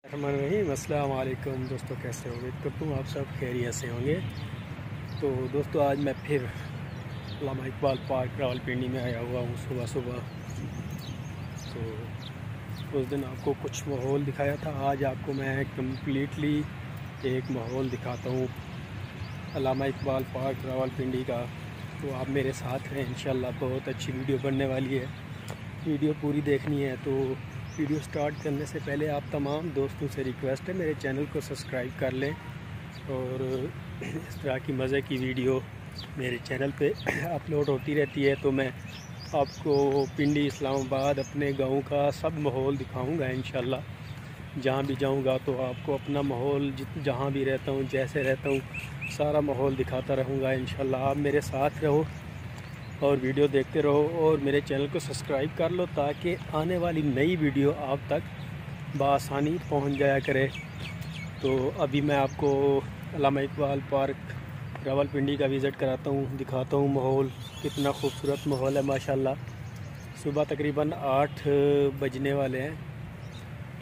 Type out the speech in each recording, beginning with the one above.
अस्सलाम वालेकुम दोस्तों, कैसे होंगे? करता हूँ आप सब खैरियत से होंगे। तो दोस्तों, आज मैं फिर अल्लामा इकबाल पार्क रावलपिंडी में आया हुआ हूँ सुबह सुबह। तो उस दिन आपको कुछ माहौल दिखाया था, आज आपको मैं कम्प्लीटली एक माहौल दिखाता हूँ अल्लामा इकबाल पार्क रावलपिंडी का। तो आप मेरे साथ हैं, इंशाल्लाह बहुत अच्छी वीडियो बनने वाली है। वीडियो पूरी देखनी है तो वीडियो स्टार्ट करने से पहले आप तमाम दोस्तों से रिक्वेस्ट है मेरे चैनल को सब्सक्राइब कर लें, और इस तरह की मज़े की वीडियो मेरे चैनल पे अपलोड होती रहती है। तो मैं आपको पिंडी इस्लामाबाद अपने गांव का सब माहौल दिखाऊंगा इंशाल्लाह। जहाँ भी जाऊंगा तो आपको अपना माहौल जहाँ भी रहता हूँ, जैसे रहता हूँ, सारा माहौल दिखाता रहूँगा इंशाल्लाह। आप मेरे साथ रहो और वीडियो देखते रहो और मेरे चैनल को सब्सक्राइब कर लो ताकि आने वाली नई वीडियो आप तक बआसानी पहुंच जाया करे। तो अभी मैं आपको अल्लामा इकबाल पार्क रावलपिंडी का विज़िट कराता हूँ, दिखाता हूँ माहौल। कितना खूबसूरत माहौल है माशाल्लाह। सुबह तकरीबन 8 बजने वाले हैं,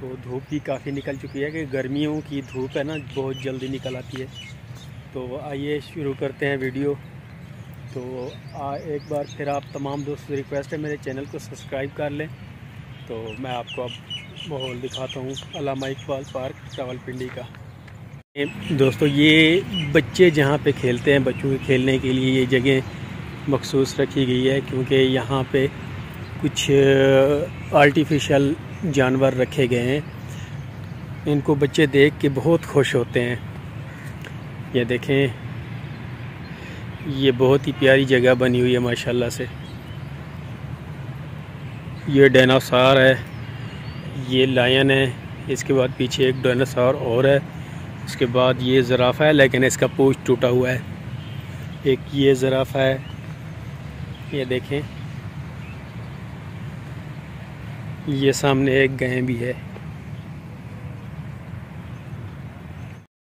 तो धूप भी काफ़ी निकल चुकी है कि गर्मियों की धूप है ना, बहुत जल्दी निकल आती है। तो आइए शुरू करते हैं वीडियो। तो एक बार फिर आप तमाम दोस्तों से रिक्वेस्ट है मेरे चैनल को सब्सक्राइब कर लें। तो मैं आपको अब माहौल दिखाता हूँ अल्लामा इकबाल पार्क रावलपिंडी का। दोस्तों, ये बच्चे जहाँ पे खेलते हैं, बच्चों के खेलने के लिए ये जगह मखसूस रखी गई है, क्योंकि यहाँ पे कुछ आर्टिफिशियल जानवर रखे गए हैं। इनको बच्चे देख के बहुत खुश होते हैं। ये देखें, ये बहुत ही प्यारी जगह बनी हुई है माशाल्लाह से। ये डायनासोर है, ये लायन है, इसके बाद पीछे एक डायनासोर और है, उसके बाद ये ज़राफ़ा है लेकिन इसका पूँछ टूटा हुआ है। एक ये ज़राफ़ा है, ये देखें। ये सामने एक गाय भी है।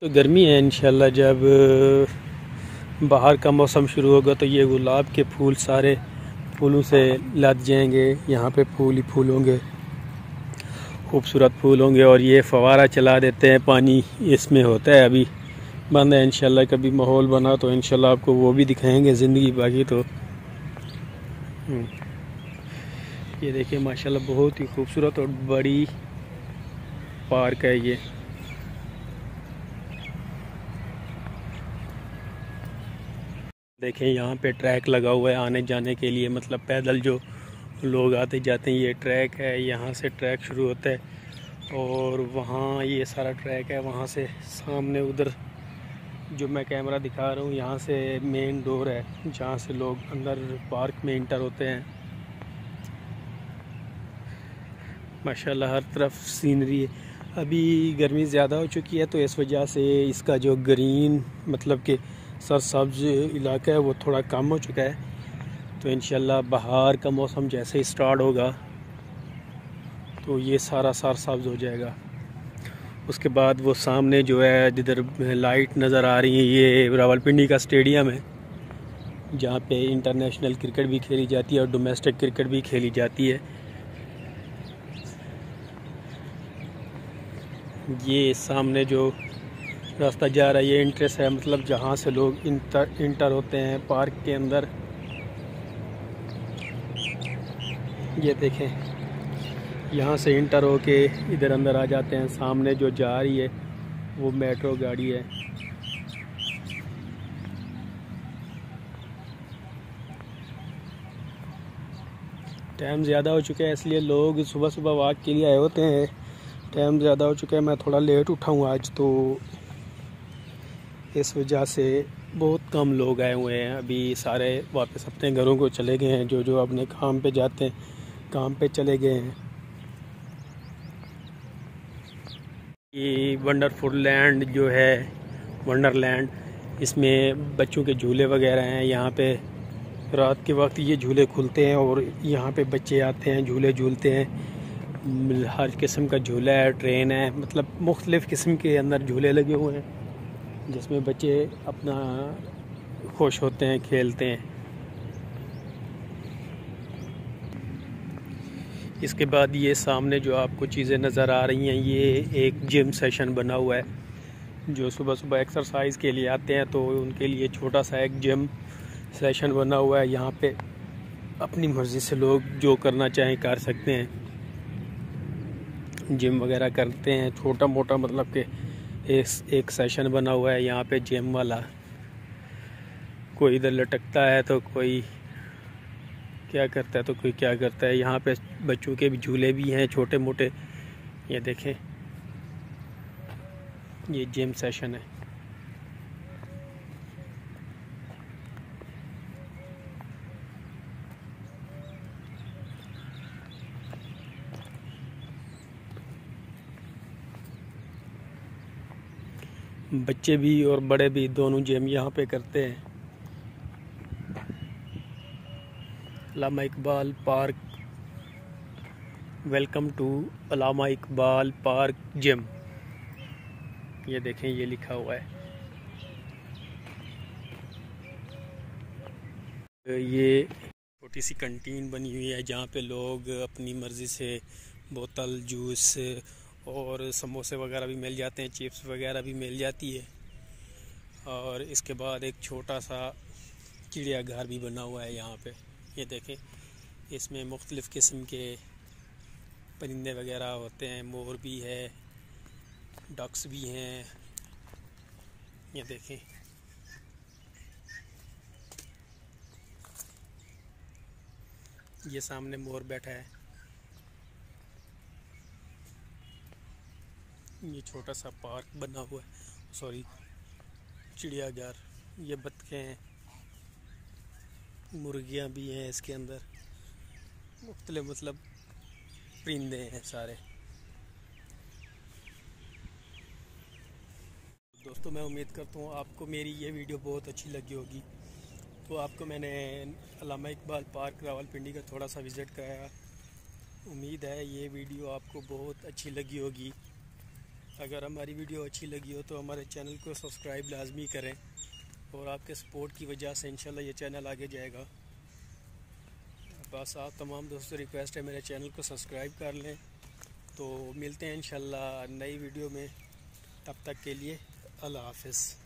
तो गर्मी है, इंशाल्लाह जब बाहर का मौसम शुरू होगा तो ये गुलाब के फूल सारे फूलों से लद जाएंगे। यहाँ पे फूल ही फूल होंगे, खूबसूरत फूल होंगे। और ये फवारा चला देते हैं, पानी इसमें होता है, अभी बंद है। इंशाल्लाह कभी माहौल बना तो इंशाल्लाह आपको वो भी दिखाएंगे ज़िंदगी बाकी। तो ये देखिए माशाल्लाह बहुत ही खूबसूरत और बड़ी पार्क है ये। देखें, यहाँ पे ट्रैक लगा हुआ है आने जाने के लिए, मतलब पैदल जो लोग आते जाते हैं, ये ट्रैक है। यहाँ से ट्रैक शुरू होता है और वहाँ ये सारा ट्रैक है। वहाँ से सामने उधर जो मैं कैमरा दिखा रहा हूँ, यहाँ से मेन डोर है जहाँ से लोग अंदर पार्क में इंटर होते हैं। माशाल्लाह हर तरफ सीनरी है। अभी गर्मी ज़्यादा हो चुकी है तो इस वजह से इसका जो ग्रीन मतलब कि सरसब्ज इलाका है वो थोड़ा कम हो चुका है। तो इंशाल्लाह बाहर का मौसम जैसे ही स्टार्ट होगा तो ये सारा सरसब्ज हो जाएगा। उसके बाद वो सामने जो है जिधर लाइट नज़र आ रही है, ये रावलपिंडी का स्टेडियम है जहाँ पे इंटरनेशनल क्रिकेट भी खेली जाती है और डोमेस्टिक क्रिकेट भी खेली जाती है। ये सामने जो रास्ता जा रहा है ये एंट्रेंस है, मतलब जहाँ से लोग इंटर होते हैं पार्क के अंदर। ये देखें, यहाँ से इंटर होके इधर अंदर आ जाते हैं। सामने जो जा रही है वो मेट्रो गाड़ी है। टाइम ज़्यादा हो चुका है इसलिए लोग सुबह सुबह वॉक के लिए आए होते हैं। टाइम ज़्यादा हो चुका है, मैं थोड़ा लेट उठा हूँ आज, तो इस वजह से बहुत कम लोग आए हुए हैं। अभी सारे वापस अपने घरों को चले गए हैं, जो अपने काम पे जाते हैं काम पे चले गए हैं। ये वंडरफुल लैंड जो है, वंडरलैंड, इसमें बच्चों के झूले वगैरह हैं। यहाँ पे रात के वक्त ये झूले खुलते हैं और यहाँ पे बच्चे आते हैं, झूले झूलते हैं। हर किस्म का झूला है, ट्रेन है, मतलब मुख्तलिफ़ किस्म के अंदर झूले लगे हुए हैं जिसमें बच्चे अपना खुश होते हैं, खेलते हैं। इसके बाद ये सामने जो आपको चीज़ें नज़र आ रही हैं, ये एक जिम सेशन बना हुआ है। जो सुबह सुबह एक्सरसाइज के लिए आते हैं तो उनके लिए छोटा सा एक जिम सेशन बना हुआ है। यहाँ पे अपनी मर्ज़ी से लोग जो करना चाहें कर सकते हैं, जिम वगैरह करते हैं। छोटा मोटा मतलब कि एक सेशन बना हुआ है यहाँ पे जिम वाला। कोई इधर लटकता है तो कोई क्या करता है तो कोई क्या करता है। यहाँ पे बच्चों के भी झूले भी हैं छोटे मोटे। ये देखें, ये जिम सेशन है। बच्चे भी और बड़े भी दोनों जिम यहाँ पे करते हैं। Allama Iqbal park, welcome to Allama Iqbal park gym. ये देखें, ये लिखा हुआ है। ये छोटी सी कंटीन बनी हुई है जहाँ पे लोग अपनी मर्ज़ी से बोतल, जूस और समोसे वगैरह भी मिल जाते हैं, चिप्स वगैरह भी मिल जाती है। और इसके बाद एक छोटा सा चिड़ियाघर भी बना हुआ है यहाँ पे। ये देखें, इसमें मुख्तलिफ़ किस्म के परिंदे वगैरह होते हैं। मोर भी है, डक्स भी हैं। ये देखें, ये सामने मोर बैठा है। ये छोटा सा पार्क बना हुआ है, सॉरी चिड़ियाघर। ये बत्तखें हैं, मुर्गियाँ भी हैं इसके अंदर, मुख्तलिफ मतलब परिंदे हैं सारे। दोस्तों, मैं उम्मीद करता हूँ आपको मेरी ये वीडियो बहुत अच्छी लगी होगी। तो आपको मैंने अल्लामा इकबाल पार्क रावलपिंडी का थोड़ा सा विज़िट कराया। उम्मीद है ये वीडियो आपको बहुत अच्छी लगी होगी। अगर हमारी वीडियो अच्छी लगी हो तो हमारे चैनल को सब्सक्राइब लाजमी करें, और आपके सपोर्ट की वजह से इंशाल्लाह ये चैनल आगे जाएगा। बस आप तमाम दोस्तों रिक्वेस्ट है मेरे चैनल को सब्सक्राइब कर लें। तो मिलते हैं इंशाल्लाह नई वीडियो में, तब तक के लिए अल्लाह हाफ़िज़।